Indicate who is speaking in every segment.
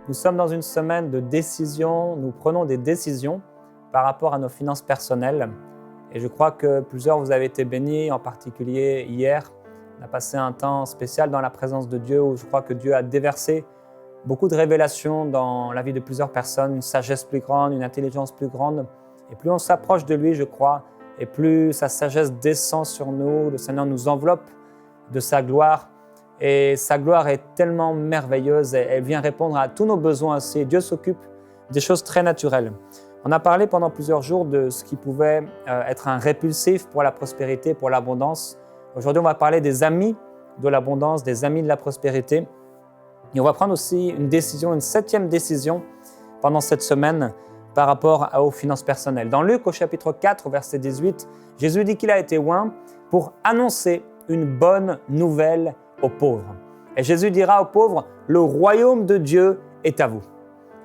Speaker 1: Nous sommes dans une semaine de décision, nous prenons des décisions par rapport à nos finances personnelles. Et je crois que plusieurs vous avez été bénis, en particulier hier. On a passé un temps spécial dans la présence de Dieu où je crois que Dieu a déversé beaucoup de révélations dans la vie de plusieurs personnes, une sagesse plus grande, une intelligence plus grande. Et plus on s'approche de lui, je crois, et plus sa sagesse descend sur nous, le Seigneur nous enveloppe de sa gloire. Et sa gloire est tellement merveilleuse et elle vient répondre à tous nos besoins aussi. Dieu s'occupe des choses très naturelles. On a parlé pendant plusieurs jours de ce qui pouvait être un répulsif pour la prospérité, pour l'abondance. Aujourd'hui, on va parler des amis de l'abondance, des amis de la prospérité. Et on va prendre aussi une décision, une 7e décision pendant cette semaine par rapport aux finances personnelles. Dans Luc, au chapitre 4, au verset 18, Jésus dit qu'il a été oint pour annoncer une bonne nouvelle aux pauvres. Et Jésus dira aux pauvres, « Le royaume de Dieu est à vous ».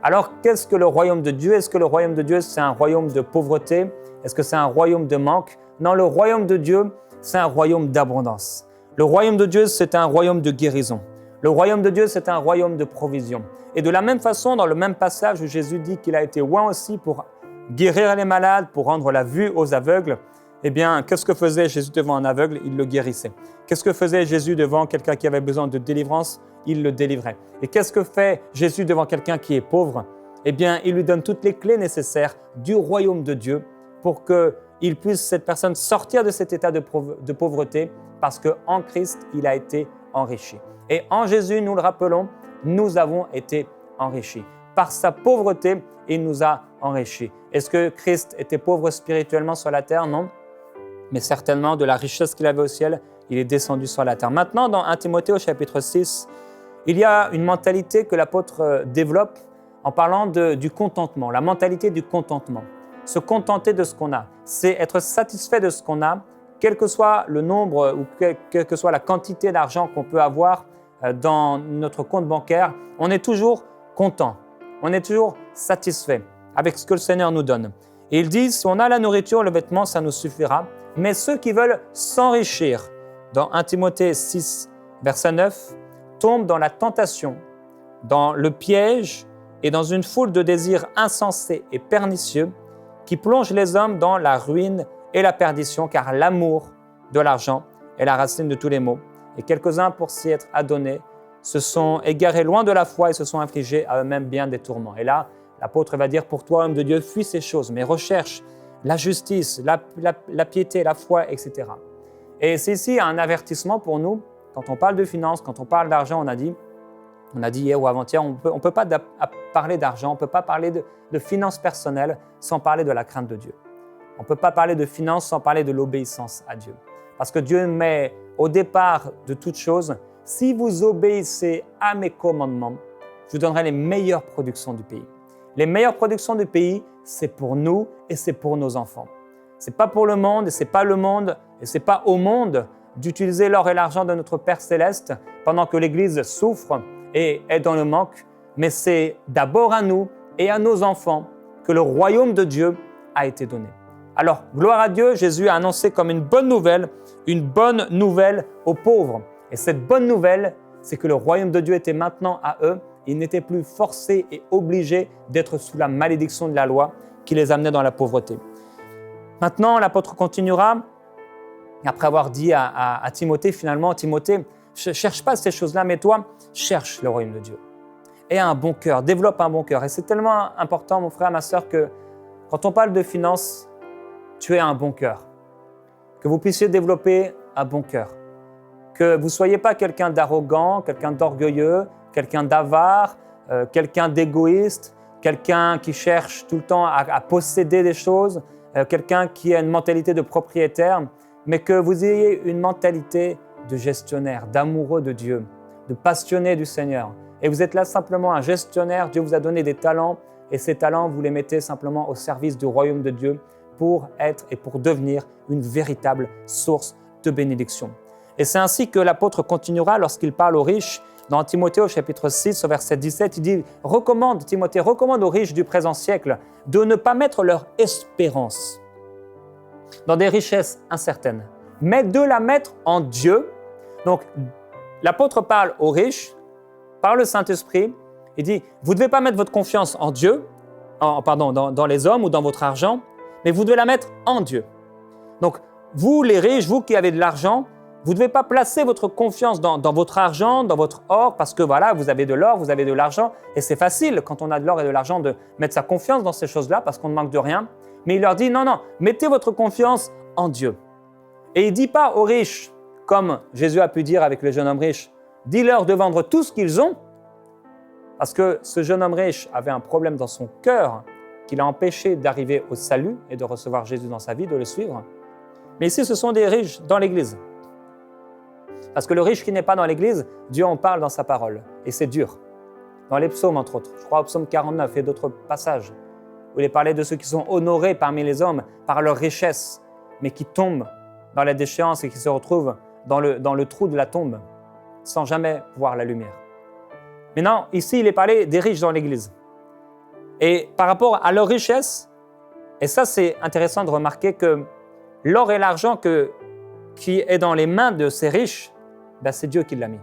Speaker 1: Alors, qu'est-ce que le royaume de Dieu? Est-ce que le royaume de Dieu, c'est un royaume de pauvreté? Est-ce que c'est un royaume de manque? Non, le royaume de Dieu, c'est un royaume d'abondance. Le royaume de Dieu, c'est un royaume de guérison. Le royaume de Dieu, c'est un royaume de provision. Et de la même façon, dans le même passage où Jésus dit qu'il a été oint aussi pour guérir les malades, pour rendre la vue aux aveugles, eh bien, qu'est-ce que faisait Jésus devant un aveugle? Il le guérissait. Qu'est-ce que faisait Jésus devant quelqu'un qui avait besoin de délivrance? Il le délivrait. Et qu'est-ce que fait Jésus devant quelqu'un qui est pauvre? Eh bien, il lui donne toutes les clés nécessaires du royaume de Dieu pour qu'il puisse, cette personne, sortir de cet état de pauvreté parce qu'en Christ, il a été enrichi. Et en Jésus, nous le rappelons, nous avons été enrichis. Par sa pauvreté, il nous a enrichis. Est-ce que Christ était pauvre spirituellement sur la terre? Non. Mais certainement, de la richesse qu'il avait au ciel, il est descendu sur la terre. Maintenant, dans 1 Timothée au chapitre 6, il y a une mentalité que l'apôtre développe en parlant du contentement, la mentalité du contentement. Se contenter de ce qu'on a, c'est être satisfait de ce qu'on a, quel que soit le nombre ou quelle que soit la quantité d'argent qu'on peut avoir dans notre compte bancaire, on est toujours content, on est toujours satisfait avec ce que le Seigneur nous donne. Et il dit, si on a la nourriture, le vêtement, ça nous suffira. Mais ceux qui veulent s'enrichir, dans 1 Timothée 6, verset 9, tombent dans la tentation, dans le piège et dans une foule de désirs insensés et pernicieux qui plongent les hommes dans la ruine et la perdition, car l'amour de l'argent est la racine de tous les maux. Et quelques-uns, pour s'y être adonnés, se sont égarés loin de la foi et se sont infligés à eux-mêmes bien des tourments. Et là, l'apôtre va dire, pour toi, homme de Dieu, fuis ces choses, mais recherche la justice, la piété, la foi, etc. Et c'est ici un avertissement pour nous. Quand on parle de finances, quand on parle d'argent, on a dit hier ou avant-hier, on ne peut pas parler d'argent, on ne peut pas parler de finances personnelles sans parler de la crainte de Dieu. On ne peut pas parler de finances sans parler de l'obéissance à Dieu. Parce que Dieu met au départ de toute chose, si vous obéissez à mes commandements, je vous donnerai les meilleures productions du pays. Les meilleures productions du pays, c'est pour nous et c'est pour nos enfants. Ce n'est pas pour le monde et ce n'est pas le monde et ce n'est pas au monde d'utiliser l'or et l'argent de notre Père Céleste pendant que l'Église souffre et est dans le manque, mais c'est d'abord à nous et à nos enfants que le royaume de Dieu a été donné. Alors, gloire à Dieu, Jésus a annoncé comme une bonne nouvelle aux pauvres. Et cette bonne nouvelle, c'est que le royaume de Dieu était maintenant à eux. Ils n'étaient plus forcés et obligés d'être sous la malédiction de la loi qui les amenait dans la pauvreté. Maintenant, l'apôtre continuera, après avoir dit à Timothée, finalement, Timothée, ne cherche pas ces choses-là, mais toi, cherche le royaume de Dieu. Aie un bon cœur, développe un bon cœur. Et c'est tellement important, mon frère, ma sœur, que quand on parle de finances, tu aies un bon cœur. Que vous puissiez développer un bon cœur. Que vous ne soyez pas quelqu'un d'arrogant, quelqu'un d'orgueilleux, quelqu'un d'avare, quelqu'un d'égoïste, quelqu'un qui cherche tout le temps à posséder des choses, quelqu'un qui a une mentalité de propriétaire, mais que vous ayez une mentalité de gestionnaire, d'amoureux de Dieu, de passionné du Seigneur. Et vous êtes là simplement un gestionnaire, Dieu vous a donné des talents, et ces talents, vous les mettez simplement au service du royaume de Dieu pour être et pour devenir une véritable source de bénédiction. Et c'est ainsi que l'apôtre continuera lorsqu'il parle aux riches. Dans Timothée au chapitre 6, au verset 17, il dit « Timothée recommande aux riches du présent siècle de ne pas mettre leur espérance dans des richesses incertaines, mais de la mettre en Dieu. » Donc, l'apôtre parle aux riches par le Saint-Esprit Il dit, vous ne devez pas mettre votre confiance en Dieu, dans les hommes ou dans votre argent, mais vous devez la mettre en Dieu. Donc, vous les riches, vous qui avez de l'argent, vous ne devez pas placer votre confiance dans votre argent, dans votre or, parce que voilà, vous avez de l'or, vous avez de l'argent, et c'est facile quand on a de l'or et de l'argent de mettre sa confiance dans ces choses-là parce qu'on ne manque de rien. Mais il leur dit, non, mettez votre confiance en Dieu. Et il ne dit pas aux riches, comme Jésus a pu dire avec le jeune homme riche, dis-leur de vendre tout ce qu'ils ont, parce que ce jeune homme riche avait un problème dans son cœur qui l'a empêché d'arriver au salut et de recevoir Jésus dans sa vie, de le suivre. Mais ici, ce sont des riches dans l'Église. Parce que le riche qui n'est pas dans l'Église, Dieu en parle dans sa parole. Et c'est dur. Dans les psaumes, entre autres. Je crois au psaume 49 et d'autres passages où il est parlé de ceux qui sont honorés parmi les hommes par leur richesse, mais qui tombent dans la déchéance et qui se retrouvent dans le trou de la tombe, sans jamais voir la lumière. Maintenant, ici, il est parlé des riches dans l'Église. Et par rapport à leur richesse, et ça c'est intéressant de remarquer que l'or et l'argent qui est dans les mains de ces riches, c'est Dieu qui l'a mis.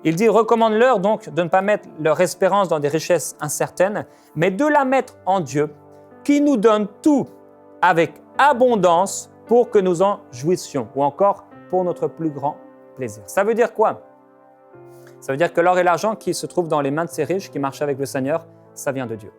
Speaker 1: Il dit, recommande-leur donc de ne pas mettre leur espérance dans des richesses incertaines, mais de la mettre en Dieu, qui nous donne tout avec abondance pour que nous en jouissions, ou encore pour notre plus grand plaisir. Ça veut dire quoi? Ça veut dire que l'or et l'argent qui se trouvent dans les mains de ces riches, qui marchent avec le Seigneur, ça vient de Dieu.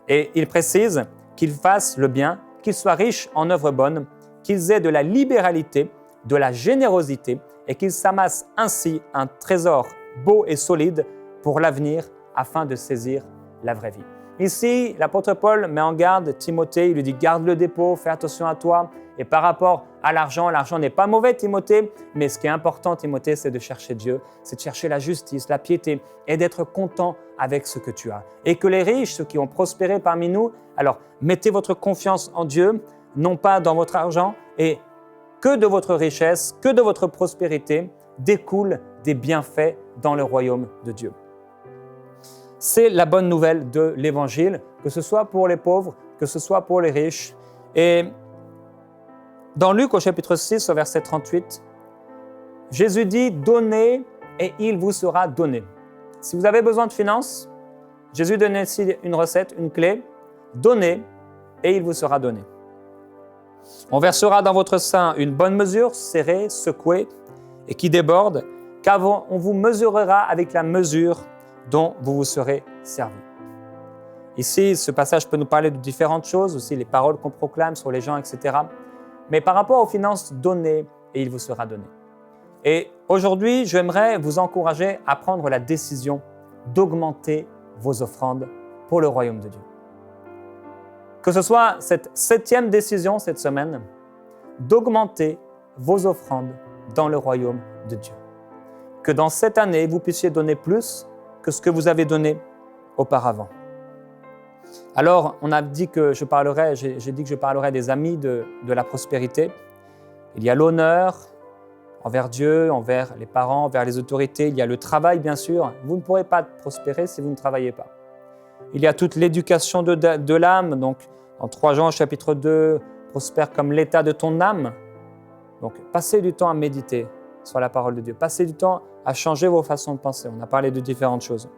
Speaker 1: Et il précise qu'ils fassent le bien, qu'ils soient riches en œuvres bonnes, qu'ils aient de la libéralité, de la générosité et qu'ils s'amassent ainsi un trésor beau et solide pour l'avenir afin de saisir la vraie vie. Ici, l'apôtre Paul met en garde Timothée, il lui dit « garde le dépôt, fais attention à toi ». Et par rapport à l'argent n'est pas mauvais Timothée, mais ce qui est important Timothée, c'est de chercher Dieu, c'est de chercher la justice, la piété et d'être content avec ce que tu as. Et que les riches, ceux qui ont prospéré parmi nous, alors mettez votre confiance en Dieu, non pas dans votre argent, et que de votre richesse, que de votre prospérité découlent des bienfaits dans le royaume de Dieu. C'est la bonne nouvelle de l'Évangile, que ce soit pour les pauvres, que ce soit pour les riches. Et dans Luc au chapitre 6, au verset 38, Jésus dit « Donnez et il vous sera donné ». Si vous avez besoin de finances, Jésus donne ici une recette, une clé, « Donnez et il vous sera donné ». On versera dans votre sein une bonne mesure, serrée, secouée et qui déborde, car on vous mesurera avec la mesure dont vous vous serez servi. Ici, ce passage peut nous parler de différentes choses, aussi les paroles qu'on proclame sur les gens, etc. Mais par rapport aux finances, donnez et il vous sera donné. Et aujourd'hui, j'aimerais vous encourager à prendre la décision d'augmenter vos offrandes pour le royaume de Dieu. Que ce soit cette 7e décision cette semaine, d'augmenter vos offrandes dans le royaume de Dieu. Que dans cette année, vous puissiez donner plus que ce que vous avez donné auparavant. Alors, on a dit que j'ai dit que je parlerai des amis de la prospérité. Il y a l'honneur envers Dieu, envers les parents, envers les autorités. Il y a le travail, bien sûr. Vous ne pourrez pas prospérer si vous ne travaillez pas. Il y a toute l'éducation de l'âme. Donc, en 3 Jean, chapitre 2, prospère comme l'état de ton âme. Donc, passez du temps à méditer sur la parole de Dieu. Passez du temps à changer vos façons de penser. On a parlé de différentes choses.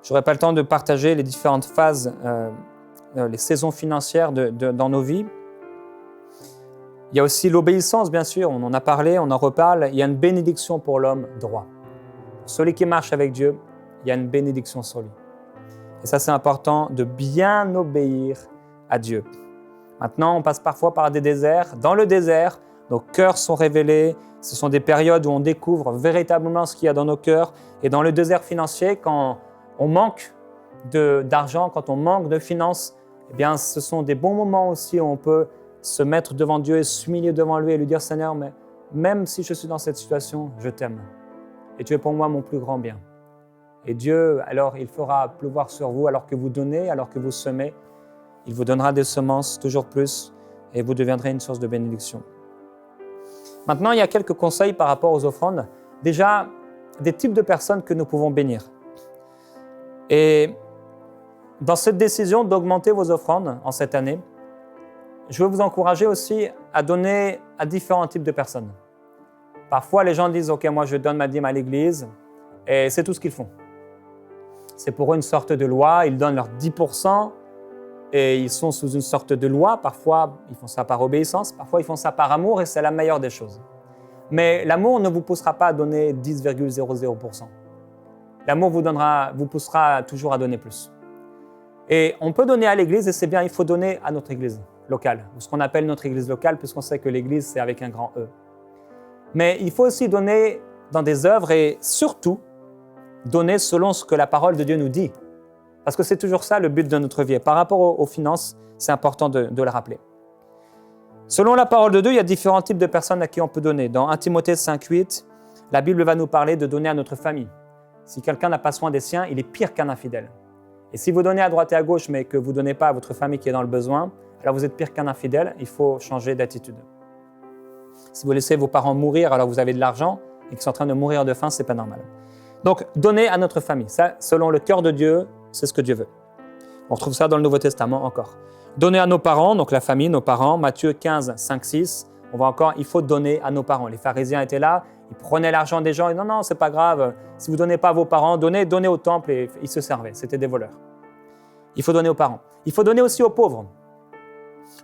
Speaker 1: Je n'aurai pas le temps de partager les différentes phases, les saisons financières dans nos vies. Il y a aussi l'obéissance, bien sûr. On en a parlé, on en reparle. Il y a une bénédiction pour l'homme droit. Pour celui qui marche avec Dieu, il y a une bénédiction sur lui. Et ça, c'est important de bien obéir à Dieu. Maintenant, on passe parfois par des déserts. Dans le désert, nos cœurs sont révélés. Ce sont des périodes où on découvre véritablement ce qu'il y a dans nos cœurs. Et dans le désert financier, quand on manque d'argent, quand on manque de finances, eh bien, ce sont des bons moments aussi où on peut se mettre devant Dieu et s'humilier devant lui et lui dire « Seigneur, mais même si je suis dans cette situation, je t'aime. Et tu es pour moi mon plus grand bien. » Et Dieu, alors, il fera pleuvoir sur vous alors que vous donnez, alors que vous semez. Il vous donnera des semences toujours plus et vous deviendrez une source de bénédiction. Maintenant, il y a quelques conseils par rapport aux offrandes. Déjà, des types de personnes que nous pouvons bénir. Et dans cette décision d'augmenter vos offrandes en cette année, je veux vous encourager aussi à donner à différents types de personnes. Parfois, les gens disent « Ok, moi je donne ma dîme à l'église » et c'est tout ce qu'ils font. c'est pour eux une sorte de loi. Ils donnent leurs 10% et ils sont sous une sorte de loi. Parfois, ils font ça par obéissance, parfois, ils font ça par amour et c'est la meilleure des choses. Mais l'amour ne vous poussera pas à donner 10,00%. L'amour vous poussera toujours à donner plus. Et on peut donner à l'église et c'est bien, il faut donner à notre église locale, ou ce qu'on appelle notre église locale, puisqu'on sait que l'église, c'est avec un grand E. Mais il faut aussi donner dans des œuvres et surtout donner selon ce que la parole de Dieu nous dit. Parce que c'est toujours ça le but de notre vie. Et par rapport aux finances, c'est important de le rappeler. Selon la parole de Dieu, il y a différents types de personnes à qui on peut donner. Dans 1 Timothée 5,8, la Bible va nous parler de donner à notre famille. Si quelqu'un n'a pas soin des siens, il est pire qu'un infidèle. Et si vous donnez à droite et à gauche, mais que vous ne donnez pas à votre famille qui est dans le besoin, alors vous êtes pire qu'un infidèle, il faut changer d'attitude. Si vous laissez vos parents mourir alors que vous avez de l'argent et qu'ils sont en train de mourir de faim, ce n'est pas normal. Donc, donner à notre famille, ça, selon le cœur de Dieu, c'est ce que Dieu veut. On retrouve ça dans le Nouveau Testament encore. Donner à nos parents, donc la famille, nos parents, Matthieu 15, 5, 6, on voit encore, il faut donner à nos parents. Les pharisiens étaient là, ils prenaient l'argent des gens et non, c'est pas grave, si vous ne donnez pas à vos parents, donnez au temple et ils se servaient, c'était des voleurs. Il faut donner aux parents. Il faut donner aussi aux pauvres.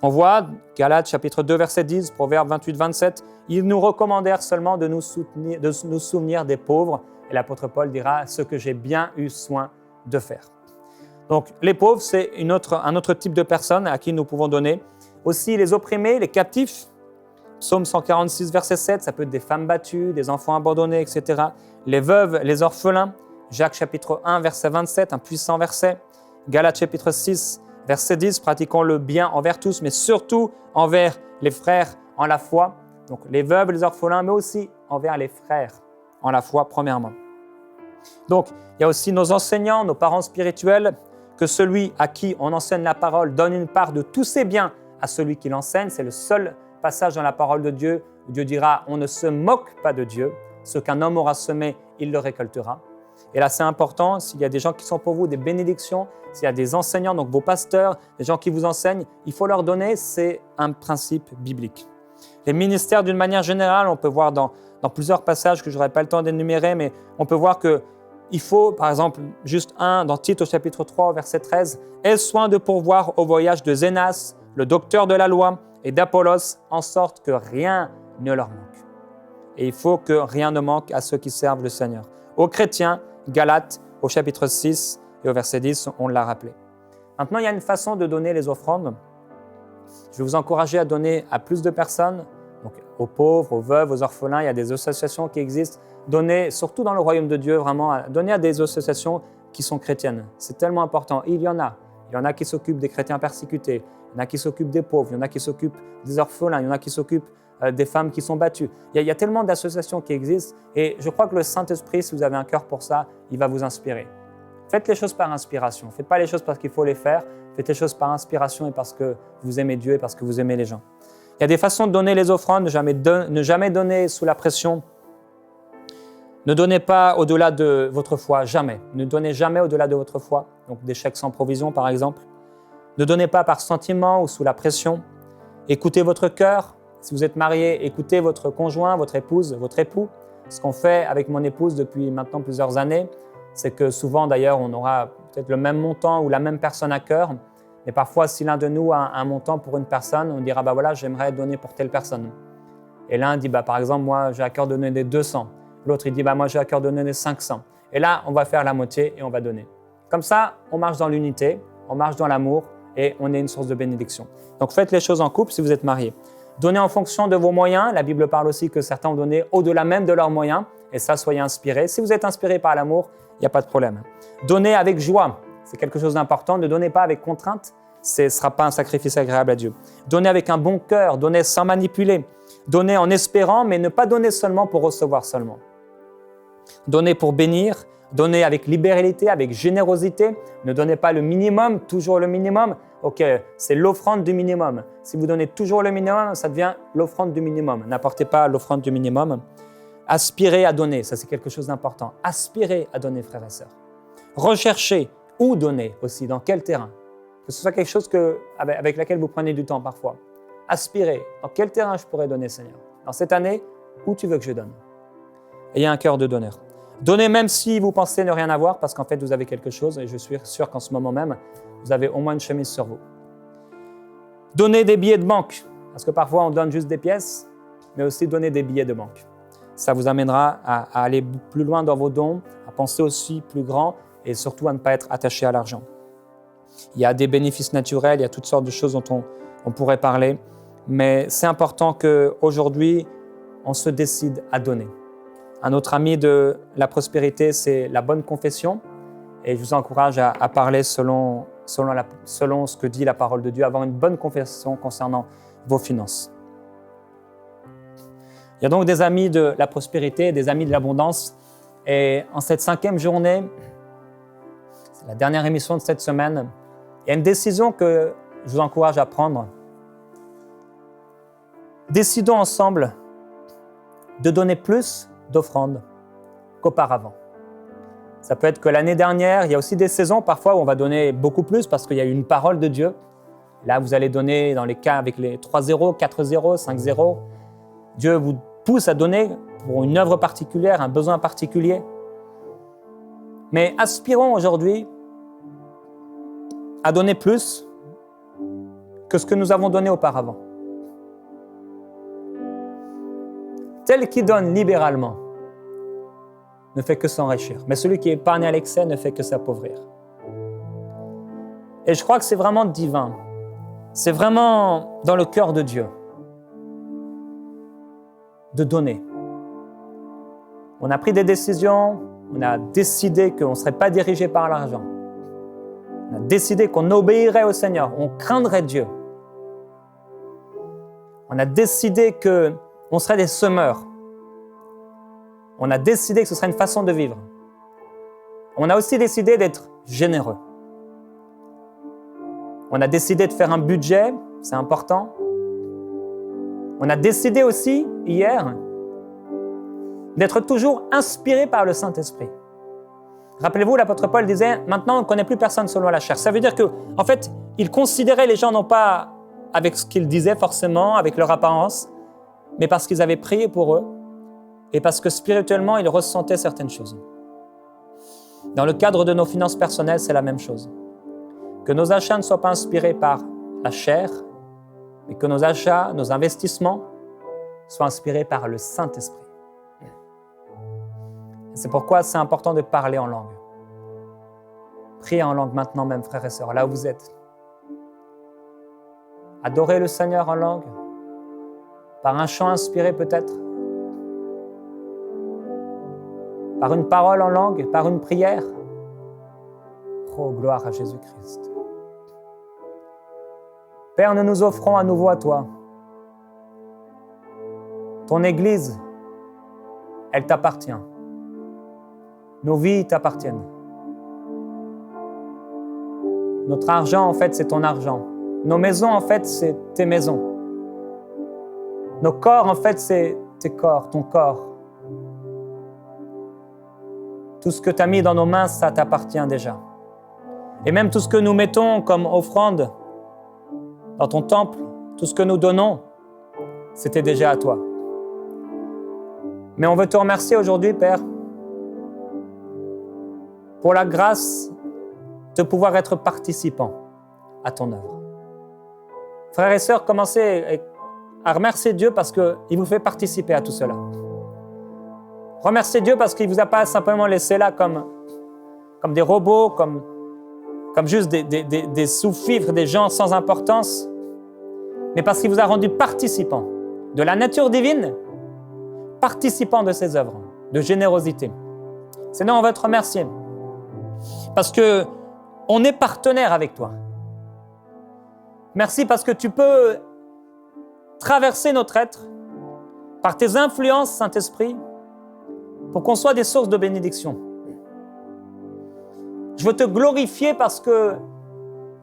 Speaker 1: On voit, Galates chapitre 2, verset 10, Proverbes 28, 27, ils nous recommandèrent seulement de nous souvenir des pauvres. Et l'apôtre Paul dira, ce que j'ai bien eu soin de faire. Donc, les pauvres, c'est un autre type de personnes à qui nous pouvons donner. Aussi, les opprimés, les captifs. Psaume 146, verset 7, ça peut être des femmes battues, des enfants abandonnés, etc. Les veuves, les orphelins. Jacques chapitre 1, verset 27, un puissant verset. Galates chapitre 6, verset 10, pratiquons le bien envers tous, mais surtout envers les frères en la foi. Donc, les veuves, les orphelins, mais aussi envers les frères en la foi, premièrement. Donc, il y a aussi nos enseignants, nos parents spirituels, que celui à qui on enseigne la parole donne une part de tous ses biens à celui qui l'enseigne. C'est le seul passage dans la parole de Dieu où Dieu dira « On ne se moque pas de Dieu, ce qu'un homme aura semé, il le récoltera ». Et là, c'est important, s'il y a des gens qui sont pour vous des bénédictions, s'il y a des enseignants, donc vos pasteurs, des gens qui vous enseignent, il faut leur donner, c'est un principe biblique. Les ministères, d'une manière générale, on peut voir dans plusieurs passages que je n'aurai pas le temps d'énumérer, mais on peut voir qu'il faut, par exemple, juste un, dans Tite au chapitre 3, verset 13, « Aie soin de pourvoir au voyage de Zénas, le docteur de la loi, et d'Apollos, en sorte que rien ne leur manque. » Et il faut que rien ne manque à ceux qui servent le Seigneur. Aux chrétiens, Galates, au chapitre 6 et au verset 10, on l'a rappelé. Maintenant, il y a une façon de donner les offrandes. Je vais vous encourager à donner à plus de personnes, donc aux pauvres, aux veuves, aux orphelins. Il y a des associations qui existent. Donnez, surtout dans le royaume de Dieu, vraiment, donnez à des associations qui sont chrétiennes. C'est tellement important. Il y en a. Il y en a qui s'occupent des chrétiens persécutés. Il y en a qui s'occupent des pauvres. Il y en a qui s'occupent des orphelins. Il y en a qui s'occupent des femmes qui sont battues. Il y a tellement d'associations qui existent. Et je crois que le Saint-Esprit, si vous avez un cœur pour ça, il va vous inspirer. Faites les choses par inspiration. Faites pas les choses parce qu'il faut les faire. Faites les choses par inspiration et parce que vous aimez Dieu et parce que vous aimez les gens. Il y a des façons de donner les offrandes. Ne jamais donner sous la pression. Ne donnez pas au-delà de votre foi, jamais. Ne donnez jamais au-delà de votre foi. Donc des chèques sans provision, par exemple. Ne donnez pas par sentiment ou sous la pression. Écoutez votre cœur. Si vous êtes marié, écoutez votre conjoint, votre épouse, votre époux. Ce qu'on fait avec mon épouse depuis maintenant plusieurs années, c'est que souvent, d'ailleurs, on aura peut-être le même montant ou la même personne à cœur. Mais parfois, si l'un de nous a un montant pour une personne, on dira, voilà, j'aimerais donner pour telle personne. Et l'un dit, par exemple, moi, j'ai à cœur de donner des 200. L'autre, il dit, moi, j'ai à cœur de donner des 500. Et là, on va faire la moitié et on va donner. Comme ça, on marche dans l'unité, on marche dans l'amour et on est une source de bénédiction. Donc, faites les choses en couple si vous êtes mariés. Donnez en fonction de vos moyens. La Bible parle aussi que certains ont donné au-delà même de leurs moyens. Et ça, soyez inspirés. Si vous êtes inspirés par l'amour, il n'y a pas de problème. Donnez avec joie. C'est quelque chose d'important. Ne donnez pas avec contrainte. Ce ne sera pas un sacrifice agréable à Dieu. Donnez avec un bon cœur. Donnez sans manipuler. Donnez en espérant, mais ne pas donner seulement pour recevoir seulement. Donnez pour bénir. Donnez avec libéralité, avec générosité. Ne donnez pas le minimum, toujours le minimum. Ok, c'est l'offrande du minimum. Si vous donnez toujours le minimum, ça devient l'offrande du minimum. N'apportez pas l'offrande du minimum. Aspirez à donner, ça c'est quelque chose d'important. Aspirez à donner, frères et sœurs. Recherchez où donner aussi, dans quel terrain. Que ce soit quelque chose avec laquelle vous prenez du temps parfois. Aspirez, dans quel terrain je pourrais donner, Seigneur? Dans cette année, où tu veux que je donne? Ayez un cœur de donneur. Donnez même si vous pensez ne rien avoir, parce qu'en fait, vous avez quelque chose, et je suis sûr qu'en ce moment même, vous avez au moins une chemise sur vous. Donnez des billets de banque, parce que parfois, on donne juste des pièces, mais aussi donnez des billets de banque. Ça vous amènera à aller plus loin dans vos dons, à penser aussi plus grand, et surtout à ne pas être attaché à l'argent. Il y a des bénéfices naturels, il y a toutes sortes de choses dont on pourrait parler, mais c'est important qu'aujourd'hui, on se décide à donner. Un autre ami de la prospérité, c'est la bonne confession. Et je vous encourage à parler selon ce que dit la parole de Dieu, avoir une bonne confession concernant vos finances. Il y a donc des amis de la prospérité, des amis de l'abondance. Et en cette 5e journée, c'est la dernière émission de cette semaine, il y a une décision que je vous encourage à prendre. Décidons ensemble de donner plus d'offrandes qu'auparavant. Ça peut être que l'année dernière, il y a aussi des saisons parfois où on va donner beaucoup plus parce qu'il y a eu une parole de Dieu. Là, vous allez donner dans les cas avec les 3-0, 4-0, 5-0. Dieu vous pousse à donner pour une œuvre particulière, un besoin particulier. Mais aspirons aujourd'hui à donner plus que ce que nous avons donné auparavant. Tel qui donne libéralement ne fait que s'enrichir, mais celui qui épargne à l'excès ne fait que s'appauvrir. Et je crois que c'est vraiment divin. C'est vraiment dans le cœur de Dieu de donner. On a pris des décisions, on a décidé qu'on ne serait pas dirigé par l'argent. On a décidé qu'on obéirait au Seigneur, on craindrait Dieu. On a décidé qu'on serait des semeurs. On a décidé que ce serait une façon de vivre. On a aussi décidé d'être généreux. On a décidé de faire un budget, c'est important. On a décidé aussi, hier, d'être toujours inspiré par le Saint-Esprit. Rappelez-vous, l'apôtre Paul disait « Maintenant, on ne connaît plus personne selon la chair ». Ça veut dire qu'en fait, il considérait les gens non pas avec ce qu'ils disaient forcément, avec leur apparence, mais parce qu'ils avaient prié pour eux et parce que spirituellement, ils ressentaient certaines choses. Dans le cadre de nos finances personnelles, c'est la même chose. Que nos achats ne soient pas inspirés par la chair, mais que nos achats, nos investissements soient inspirés par le Saint-Esprit. C'est pourquoi c'est important de parler en langue. Priez en langue maintenant même, frères et sœurs, là où vous êtes. Adorez le Seigneur en langue, par un chant inspiré peut-être, par une parole en langue, par une prière. Oh, gloire à Jésus-Christ. Père, nous nous offrons à nouveau à toi. Ton Église, elle t'appartient. Nos vies t'appartiennent. Notre argent, en fait, c'est ton argent. Nos maisons, en fait, c'est tes maisons. Nos corps, en fait, c'est tes corps, ton corps. Tout ce que tu as mis dans nos mains, ça t'appartient déjà. Et même tout ce que nous mettons comme offrande dans ton temple, tout ce que nous donnons, c'était déjà à toi. Mais on veut te remercier aujourd'hui, Père, pour la grâce de pouvoir être participant à ton œuvre. Frères et sœurs, commencez à remercier Dieu parce qu'il vous fait participer à tout cela. Remerciez Dieu parce qu'il ne vous a pas simplement laissé là comme des robots, comme juste des sous-fifres, des gens sans importance, mais parce qu'il vous a rendu participants de la nature divine, participants de ses œuvres, de générosité. Seigneur, on veut te remercier parce qu'on est partenaire avec toi. Merci parce que tu peux traverser notre être par tes influences, Saint-Esprit, pour qu'on soit des sources de bénédiction. Je veux te glorifier parce que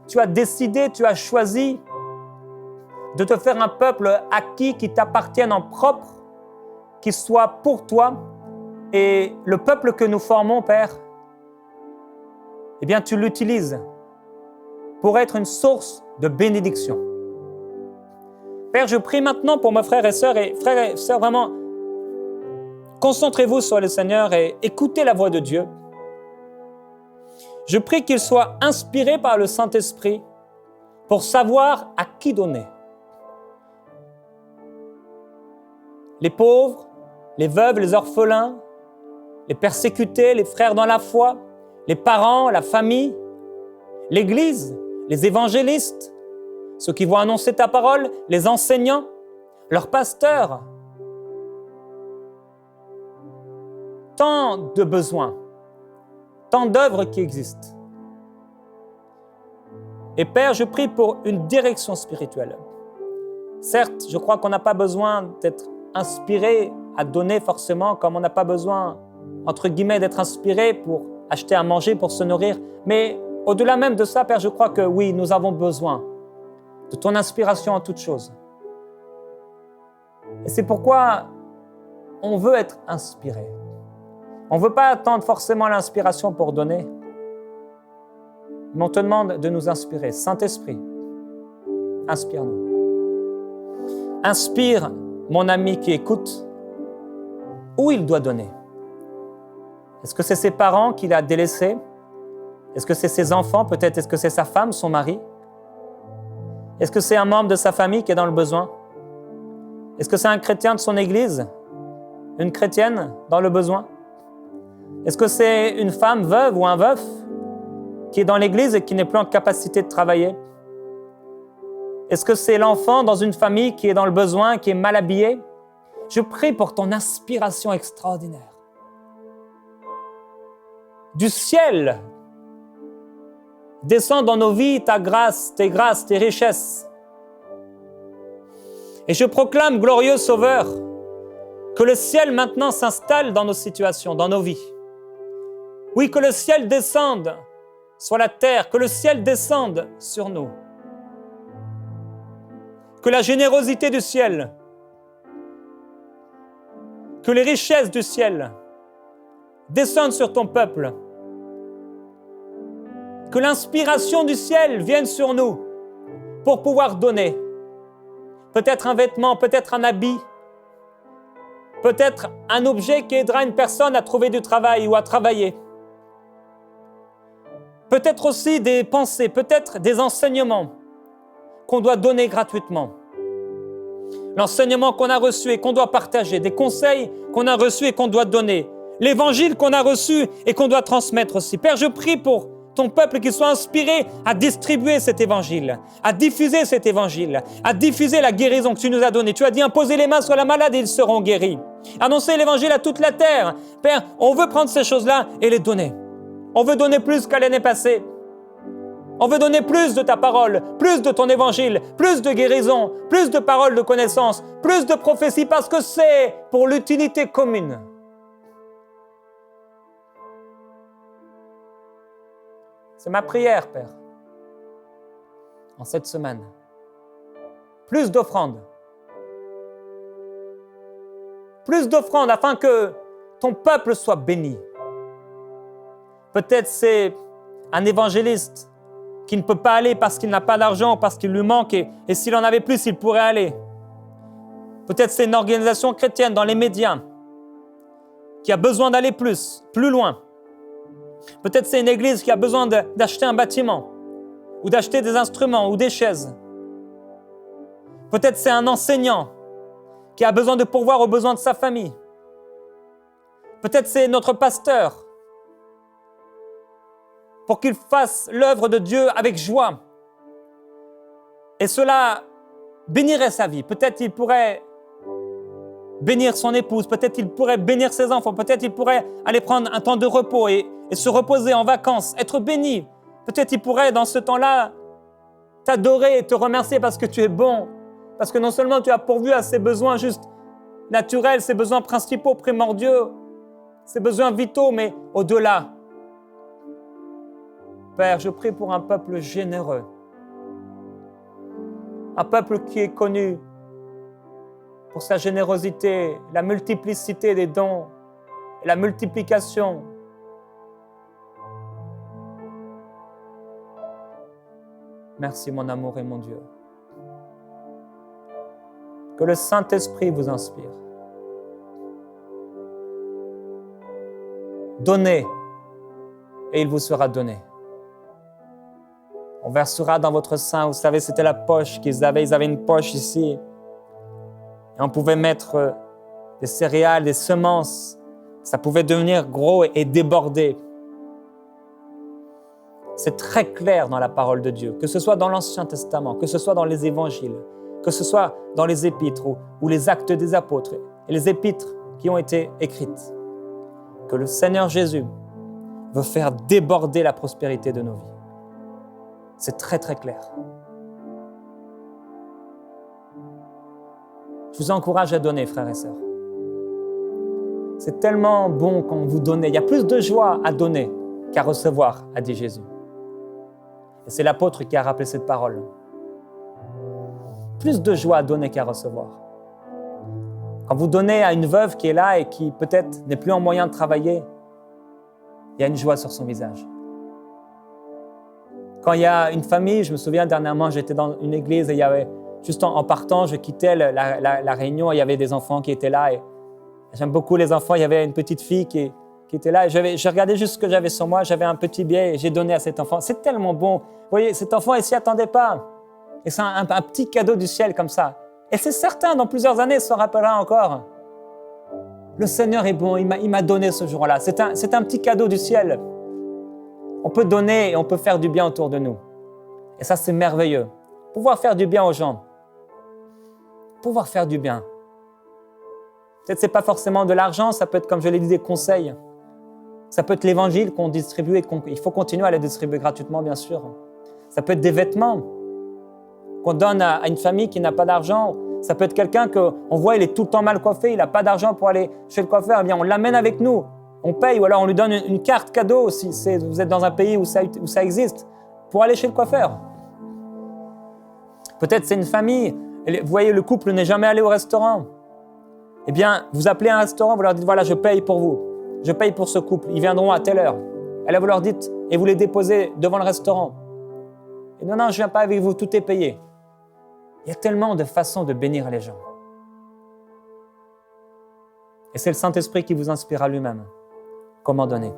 Speaker 1: tu as décidé, tu as choisi de te faire un peuple acquis qui t'appartienne en propre, qui soit pour toi. Et le peuple que nous formons, Père, eh bien, tu l'utilises pour être une source de bénédiction. Père, je prie maintenant pour mes frères et sœurs vraiment, Concentrez-vous sur le Seigneur et écoutez la voix de Dieu. Je prie qu'il soit inspiré par le Saint-Esprit pour savoir à qui donner. Les pauvres, les veuves, les orphelins, les persécutés, les frères dans la foi, les parents, la famille, l'Église, les évangélistes, ceux qui vont annoncer ta parole, les enseignants, leurs pasteurs. Tant de besoins, tant d'œuvres qui existent. Et Père, je prie pour une direction spirituelle. Certes, je crois qu'on n'a pas besoin d'être inspiré à donner forcément, comme on n'a pas besoin, entre guillemets, d'être inspiré pour acheter à manger, pour se nourrir. Mais au-delà même de ça, Père, je crois que oui, nous avons besoin de ton inspiration en toutes choses. Et c'est pourquoi on veut être inspiré. On ne veut pas attendre forcément l'inspiration pour donner, mais on te demande de nous inspirer. Saint-Esprit, inspire-nous. Inspire mon ami qui écoute où il doit donner. Est-ce que c'est ses parents qu'il a délaissés? Est-ce que c'est ses enfants? Peut-être est-ce que c'est sa femme, son mari? Est-ce que c'est un membre de sa famille qui est dans le besoin? Est-ce que c'est un chrétien de son église? Une chrétienne dans le besoin? Est-ce que c'est une femme veuve ou un veuf qui est dans l'église et qui n'est plus en capacité de travailler? Est-ce que c'est l'enfant dans une famille qui est dans le besoin, qui est mal habillé? Je prie pour ton inspiration extraordinaire. Du ciel, descend dans nos vies ta grâce, tes richesses. Et je proclame, glorieux Sauveur, que le ciel maintenant s'installe dans nos situations, dans nos vies. Oui, que le ciel descende sur la terre, que le ciel descende sur nous. Que la générosité du ciel, que les richesses du ciel descendent sur ton peuple. Que l'inspiration du ciel vienne sur nous pour pouvoir donner. Peut-être un vêtement, peut-être un habit, peut-être un objet qui aidera une personne à trouver du travail ou à travailler. Peut-être aussi des pensées, peut-être des enseignements qu'on doit donner gratuitement. L'enseignement qu'on a reçu et qu'on doit partager, des conseils qu'on a reçus et qu'on doit donner, l'évangile qu'on a reçu et qu'on doit transmettre aussi. Père, je prie pour ton peuple qu'il soit inspiré à distribuer cet évangile, à diffuser cet évangile, à diffuser la guérison que tu nous as donnée. Tu as dit, imposez les mains sur la malade et ils seront guéris. Annoncer l'évangile à toute la terre. Père, on veut prendre ces choses-là et les donner. On veut donner plus qu'à l'année passée. On veut donner plus de ta parole, plus de ton évangile, plus de guérison, plus de paroles de connaissance, plus de prophéties, parce que c'est pour l'utilité commune. C'est ma prière, Père, en cette semaine. Plus d'offrandes. Plus d'offrandes afin que ton peuple soit béni. Peut-être c'est un évangéliste qui ne peut pas aller parce qu'il n'a pas d'argent, parce qu'il lui manque, et s'il en avait plus, il pourrait aller. Peut-être c'est une organisation chrétienne dans les médias qui a besoin d'aller plus loin. Peut-être c'est une église qui a besoin d'acheter un bâtiment, ou d'acheter des instruments, ou des chaises. Peut-être c'est un enseignant qui a besoin de pourvoir aux besoins de sa famille. Peut-être c'est notre pasteur, pour qu'il fasse l'œuvre de Dieu avec joie. Et cela bénirait sa vie. Peut-être il pourrait bénir son épouse, peut-être il pourrait bénir ses enfants, peut-être il pourrait aller prendre un temps de repos et se reposer en vacances, être béni. Peut-être il pourrait dans ce temps-là t'adorer et te remercier parce que tu es bon, parce que non seulement tu as pourvu à ses besoins juste naturels, ses besoins principaux, primordiaux, ses besoins vitaux, mais au-delà. Père, je prie pour un peuple généreux, un peuple qui est connu pour sa générosité, la multiplicité des dons, la multiplication. Merci mon amour et mon Dieu. Que le Saint-Esprit vous inspire. donnez et il vous sera donné. On versera dans votre sein, vous savez, c'était la poche qu'ils avaient. Ils avaient une poche ici. Et on pouvait mettre des céréales, des semences. Ça pouvait devenir gros et déborder. C'est très clair dans la parole de Dieu, que ce soit dans l'Ancien Testament, que ce soit dans les évangiles, que ce soit dans les épîtres ou les actes des apôtres et les épîtres qui ont été écrites, que le Seigneur Jésus veut faire déborder la prospérité de nos vies. C'est très très clair. Je vous encourage à donner, frères et sœurs. C'est tellement bon quand vous donnez. Il y a plus de joie à donner qu'à recevoir, a dit Jésus. Et c'est l'apôtre qui a rappelé cette parole. Plus de joie à donner qu'à recevoir. Quand vous donnez à une veuve qui est là et qui peut-être n'est plus en moyen de travailler, il y a une joie sur son visage. Quand il y a une famille, je me souviens dernièrement, j'étais dans une église et il y avait, juste en partant, je quittais la réunion et il y avait des enfants qui étaient là. Et j'aime beaucoup les enfants, il y avait une petite fille qui était là et je regardais juste ce que j'avais sur moi, j'avais un petit billet et j'ai donné à cet enfant. C'est tellement bon. Vous voyez, cet enfant, il ne s'y attendait pas. Et c'est un petit cadeau du ciel comme ça. Et c'est certain, dans plusieurs années, il se rappellera encore. Le Seigneur est bon, il m'a donné ce jour-là. C'est un petit cadeau du ciel. On peut donner et on peut faire du bien autour de nous. Et ça, c'est merveilleux. Pouvoir faire du bien aux gens. Pouvoir faire du bien. Peut-être que ce n'est pas forcément de l'argent, ça peut être, comme je l'ai dit, des conseils. Ça peut être l'évangile qu'on distribue et il faut continuer à le distribuer gratuitement, bien sûr. Ça peut être des vêtements qu'on donne à une famille qui n'a pas d'argent. Ça peut être quelqu'un qu'on voit, il est tout le temps mal coiffé, il n'a pas d'argent pour aller chez le coiffeur. Eh bien, on l'amène avec nous, on paye, ou alors on lui donne une carte cadeau si vous êtes dans un pays où ça existe, pour aller chez le coiffeur. Peut-être c'est une famille, vous voyez, le couple n'est jamais allé au restaurant. Eh bien, vous appelez un restaurant, vous leur dites, voilà, je paye pour vous, je paye pour ce couple, ils viendront à telle heure. Et là, vous leur dites, et vous les déposez devant le restaurant. Et non, je ne viens pas avec vous, tout est payé. Il y a tellement de façons de bénir les gens. Et c'est le Saint-Esprit qui vous inspirera lui-même. Comment donner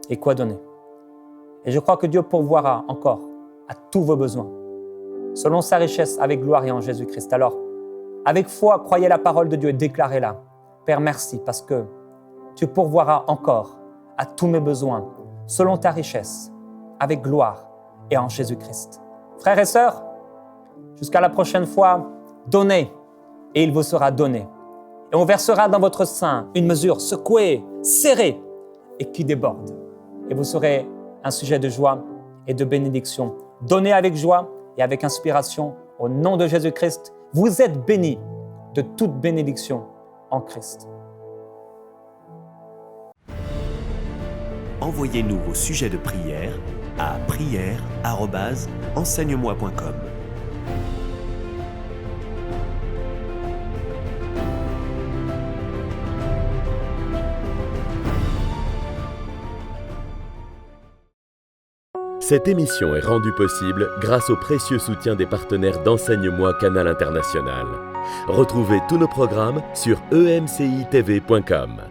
Speaker 1: et quoi donner. Et je crois que Dieu pourvoira encore à tous vos besoins, selon sa richesse, avec gloire et en Jésus-Christ. Alors, avec foi, croyez la parole de Dieu et déclarez-la. Père, merci, parce que tu pourvoiras encore à tous mes besoins, selon ta richesse, avec gloire et en Jésus-Christ. Frères et sœurs, jusqu'à la prochaine fois, donnez et il vous sera donné. Et on versera dans votre sein une mesure secouée, serrée et qui déborde. Et vous serez un sujet de joie et de bénédiction. Donnez avec joie et avec inspiration au nom de Jésus-Christ. Vous êtes bénis de toute bénédiction en Christ.
Speaker 2: Envoyez-nous vos sujets de prière à prière@enseigne-moi.com.
Speaker 3: Cette émission est rendue possible grâce au précieux soutien des partenaires d'Enseigne-moi Canal International. Retrouvez tous nos programmes sur emcitv.com.